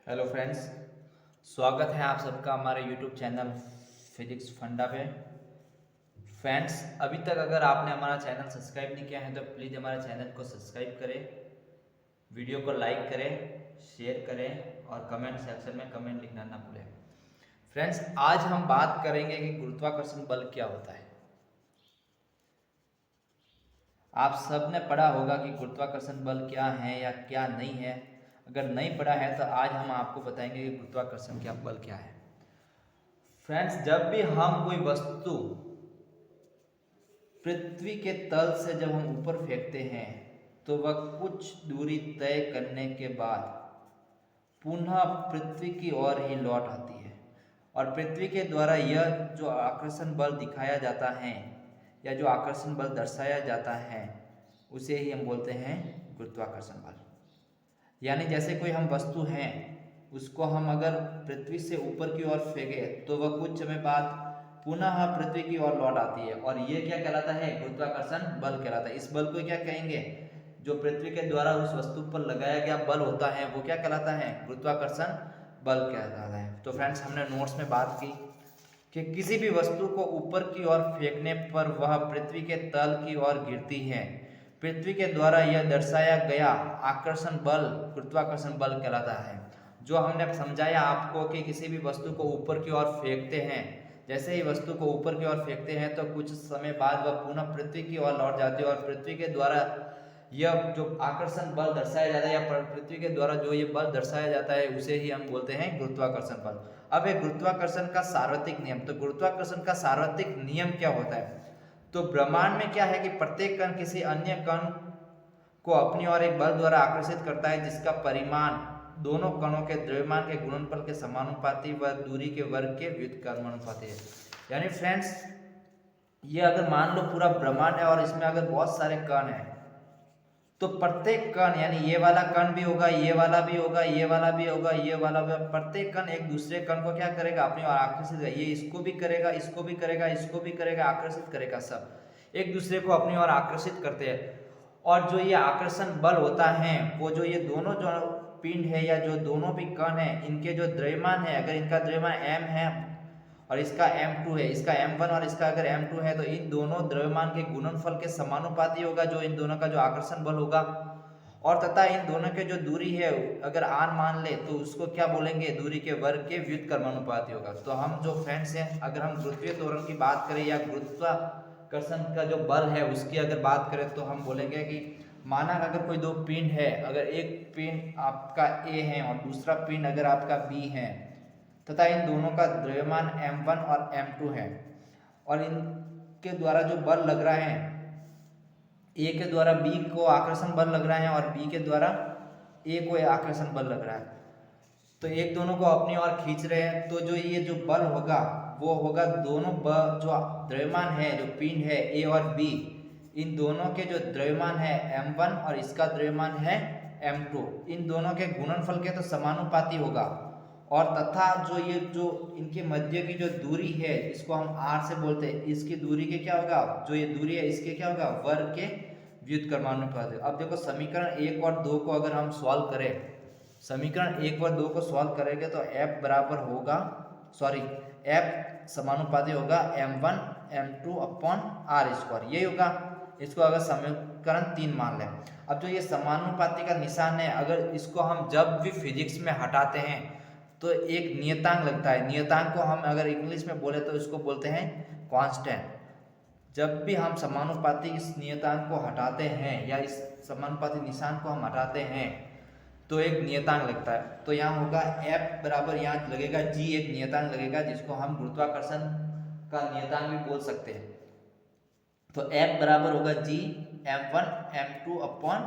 Hello friends, स्वागत है आप सबका हमारे यूट्यूब चैनल फिजिक्स फंडा पे। फ्रेंड्स, अभी तक अगर आपने हमारा चैनल सब्सक्राइब नहीं किया है तो प्लीज़ हमारे चैनल को सब्सक्राइब करें, वीडियो को लाइक करें, शेयर करें और कमेंट सेक्शन में कमेंट लिखना ना भूलें। फ्रेंड्स, आज हम बात करेंगे कि गुरुत्वाकर्षण बल क्या होता है। आप सब ने पढ़ा होगा कि गुरुत्वाकर्षण बल क्या है या क्या नहीं है। अगर नहीं पढ़ा है तो आज हम आपको बताएंगे कि गुरुत्वाकर्षण क्या बल क्या है। फ्रेंड्स, जब भी हम कोई वस्तु पृथ्वी के तल से जब हम ऊपर फेंकते हैं तो वह कुछ दूरी तय करने के बाद पुनः पृथ्वी की ओर ही लौट आती है और पृथ्वी के द्वारा यह जो आकर्षण बल दिखाया जाता है या जो आकर्षण बल दर्शाया जाता है उसे ही हम बोलते हैं गुरुत्वाकर्षण बल। यानी जैसे कोई हम वस्तु हैं उसको हम अगर पृथ्वी से ऊपर की ओर फेंके तो वह कुछ समय बाद पुनः पृथ्वी की ओर लौट आती है और ये क्या कहलाता है? गुरुत्वाकर्षण बल कहलाता है। इस बल को क्या कहेंगे? जो पृथ्वी के द्वारा उस वस्तु पर लगाया गया बल होता है वो क्या कहलाता है? गुरुत्वाकर्षण बल कहलाता है। तो फ्रेंड्स, हमने नोट्स में बात की कि किसी भी वस्तु को ऊपर की ओर फेंकने पर वह पृथ्वी के तल की ओर गिरती है। पृथ्वी के द्वारा यह दर्शाया गया आकर्षण बल गुरुत्वाकर्षण बल कहलाता है। जो हमने समझाया आपको कि किसी भी वस्तु को ऊपर की ओर फेंकते हैं, जैसे ही वस्तु को ऊपर की ओर फेंकते हैं तो कुछ समय बाद वह पुनः पृथ्वी की ओर लौट जाती है और पृथ्वी के द्वारा यह जो आकर्षण बल दर्शाया जाता है या पृथ्वी के द्वारा जो ये बल दर्शाया जाता है उसे ही हम बोलते हैं गुरुत्वाकर्षण बल। अब है गुरुत्वाकर्षण का सार्वत्रिक नियम। तो गुरुत्वाकर्षण का सार्वत्रिक नियम क्या होता है? तो ब्रह्मांड में क्या है कि प्रत्येक कण किसी अन्य कण को अपनी ओर एक बल द्वारा आकर्षित करता है जिसका परिमाण दोनों कणों के द्रव्यमान के गुणनफल के समानुपाती व दूरी के वर्ग के व्युत्क्रमानुपाती है। यानी फ्रेंड्स, ये अगर मान लो पूरा ब्रह्मांड है और इसमें अगर बहुत सारे कण हैं तो प्रत्येक कण यानी ये वाला कण भी होगा, ये वाला भी होगा, ये वाला भी होगा, ये वाला भी, प्रत्येक कण एक दूसरे कण को क्या करेगा? अपनी ओर आकर्षित करेगा। ये इसको भी करेगा, इसको भी करेगा, इसको भी करेगा, आकर्षित करेगा। सब एक दूसरे को अपनी ओर आकर्षित करते हैं। और जो ये आकर्षण बल होता है वो जो ये दोनों जो पिंड है या जो दोनों भी कण है इनके जो द्रव्यमान है, अगर इनका द्रव्यमान m है और इसका m2 है, इसका m1 और इसका अगर m2 है तो इन दोनों द्रव्यमान के गुणनफल के समानुपाती होगा जो इन दोनों का जो आकर्षण बल होगा। और तथा इन दोनों के जो दूरी है अगर r मान ले तो उसको क्या बोलेंगे? दूरी के वर्ग के व्युत्क्रमानुपाती होगा। तो हम जो फ्रेंड्स हैं, अगर हम गुरुत्वीय त्वरण की बात करें या गुरुत्वाकर्षण का जो बल है उसकी अगर बात करें तो हम बोलेंगे कि माना अगर कोई दो पिंड है, अगर एक पिंड आपका A है और दूसरा पिंड अगर आपका B है तथा इन दोनों का द्रव्यमान m1 और m2 है और इनके द्वारा जो बल लग रहा है, A के द्वारा B को आकर्षण बल लग रहा है और B के द्वारा A को आकर्षण बल लग रहा है, तो एक दोनों को अपनी ओर खींच रहे हैं। तो जो ये जो बल होगा वो होगा दोनों जो द्रव्यमान है, जो पिंड है A और B, इन दोनों के जो द्रव्यमान है m1 और इसका द्रव्यमान है m2, इन दोनों के गुणनफल के तो समानुपाती होगा। और तथा जो ये जो इनके मध्य की जो दूरी है इसको हम r से बोलते हैं, इसकी दूरी के क्या होगा? जो ये दूरी है इसके क्या होगा? वर्ग के व्युत्क्रमानुपाती। अब देखो समीकरण 1 और 2 को अगर हम सॉल्व करें, समीकरण 1 और 2 को सॉल्व करेंगे तो f बराबर होगा, f समानुपाती होगा m1 m2 upon r square, यही होगा। इसको अगर समीकरण 3 मान लें। अब जो ये समानुपाती का निशान है, अगर इसको हम जब भी फिजिक्स में हटाते हैं तो एक नियतांक लगता है। नियतांक को हम अगर इंग्लिश में बोले तो इसको बोलते हैं कांस्टेंट। जब भी हम समानुपाती इस नियतांक को हटाते हैं या इस समानुपाती निशान को हम हटाते हैं तो एक नियतांक लगता है। तो यहाँ होगा F बराबर, यहाँ लगेगा G, एक नियतांक लगेगा जिसको हम गुरुत्वाकर्षण का नियतांक भी बोल सकते हैं। तो F बराबर होगा G m1 m2 upon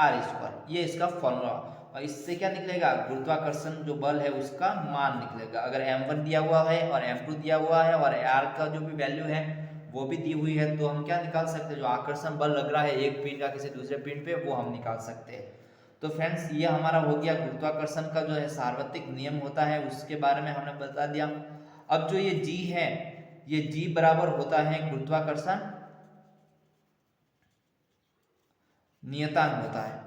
r square, ये इसका फॉर्मूला। और इससे क्या निकलेगा? गुरुत्वाकर्षण जो बल है उसका मान निकलेगा। अगर m1 दिया हुआ है और m2 दिया हुआ है और r का जो भी वैल्यू है वो भी दी हुई है तो हम क्या निकाल सकते हैं? जो आकर्षण बल लग रहा है एक पिंड का किसी दूसरे पिंड पे वो हम निकाल सकते हैं। तो फ्रेंड्स, ये हमारा हो गया गुरुत्वाकर्षण का जो है सार्वत्रिक नियम होता है उसके बारे में हमने बता दिया। अब जो ये G है, ये G बराबर होता है गुरुत्वाकर्षण नियतांक होता है।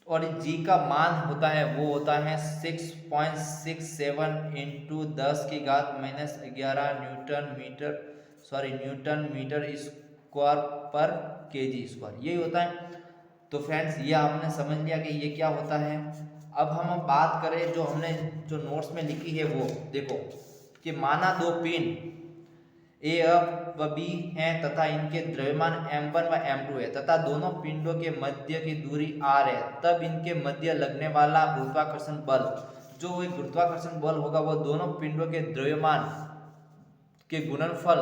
और जी का मान होता है वो होता है 6.67 इंटू 10⁻⁻11 न्यूटन मीटर स्क्वायर पर केजी स्क्वायर, यही होता है। तो फ्रेंड्स ये आपने समझ लिया कि ये क्या होता है। अब हम बात करें जो हमने जो नोट्स में लिखी है वो देखो कि माना दो पिंड ए व बी हैं तथा इनके द्रव्यमान m1 व m2 है तथा दोनों पिंडों के मध्य की दूरी r है, तब इनके मध्य लगने वाला गुरुत्वाकर्षण बल, जो एक गुरुत्वाकर्षण बल होगा वो दोनों पिंडों के द्रव्यमान के गुणनफल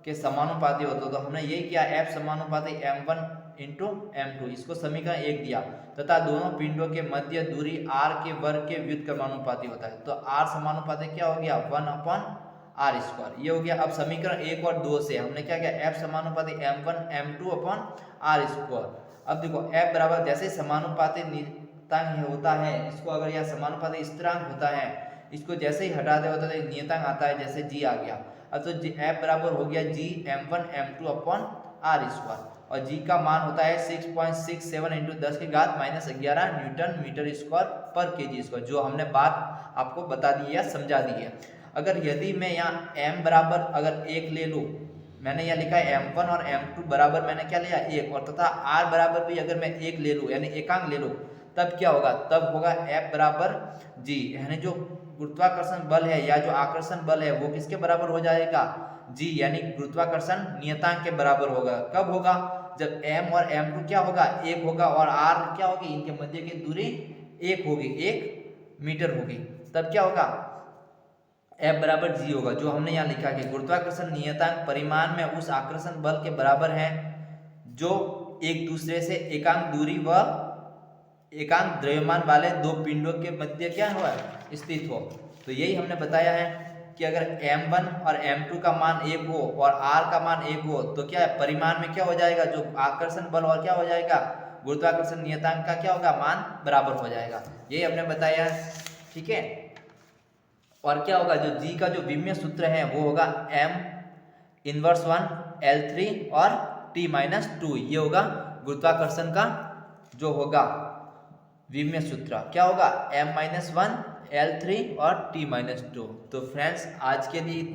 के समानुपाती होता है। तो हमने यही किया, F समानुपाती m1 इंटू m2, इसको समीकरण 1 दिया, तथा दोनों पिंडों के मध्य दूरी r के वर्ग के व्युत्क्रमानुपाती होता है। तो r समानुपाती क्या हो गया 1/r², ये हो गया। अब समीकरण 1 और 2 से हमने क्या किया, F समानुपाती m1 m2/r²। अब देखो F बराबर जैसे समानुपाती नियतांक होता है, इसको अगर यह समानुपाती स्थिरांक होता है, इसको जैसे ही हटा दे होता है नियतांक आता है, जैसे g आ गया। अब तो F बराबर हो गया g m1 m2/r², और g का मान होता है 6.67 इंटू 10⁻11 न्यूटन मीटर स्क्वायर पर केजी स्क्वायर, जो हमने बात आपको बता दी है, समझा दी है। अगर यदि मैं यहाँ m बराबर अगर 1 ले लूँ, मैंने यहाँ लिखा है m1 और m2 बराबर मैंने क्या लिया 1, और तथा r बराबर भी अगर मैं 1 ले लूँ यानी एकांक ले लूँ, तब क्या होगा, तब होगा F बराबर g, यानी जो गुरुत्वाकर्षण बल है या जो आकर्षण बल है वो किसके बराबर हो जाएगा, g, यानी गुरुत्वाकर्षण नियतांक के बराबर होगा। कब होगा, जब m और m2 क्या होगा 1 होगा और r क्या होगी, इनके मध्य की दूरी 1 होगी, 1 मीटर होगी, तब क्या होगा F बराबर g होगा, जो हमने यहाँ लिखा कि गुरुत्वाकर्षण नियतांक परिमाण में उस आकर्षण बल के बराबर है जो एक दूसरे से एकांक दूरी व एकांक द्रव्यमान वाले दो पिंडों के मध्य क्या हुआ स्थित हो। तो यही हमने बताया है कि अगर m1 और m2 का मान 1 हो और r का मान 1 हो तो क्या है, परिमाण में क्या हो जाएगा, जो आकर्षण बल और क्या हो जाएगा, गुरुत्वाकर्षण नियतांक का क्या होगा, मान बराबर हो जाएगा। यही हमने बताया है, ठीक है। और क्या होगा, जो g का जो विमीय सूत्र है वो होगा m−1 L3 और T−2, ये होगा गुरुत्वाकर्षण का जो होगा विमीय सूत्र, क्या होगा m−1 L3 और T−2। तो फ्रेंड्स आज के लिए इतना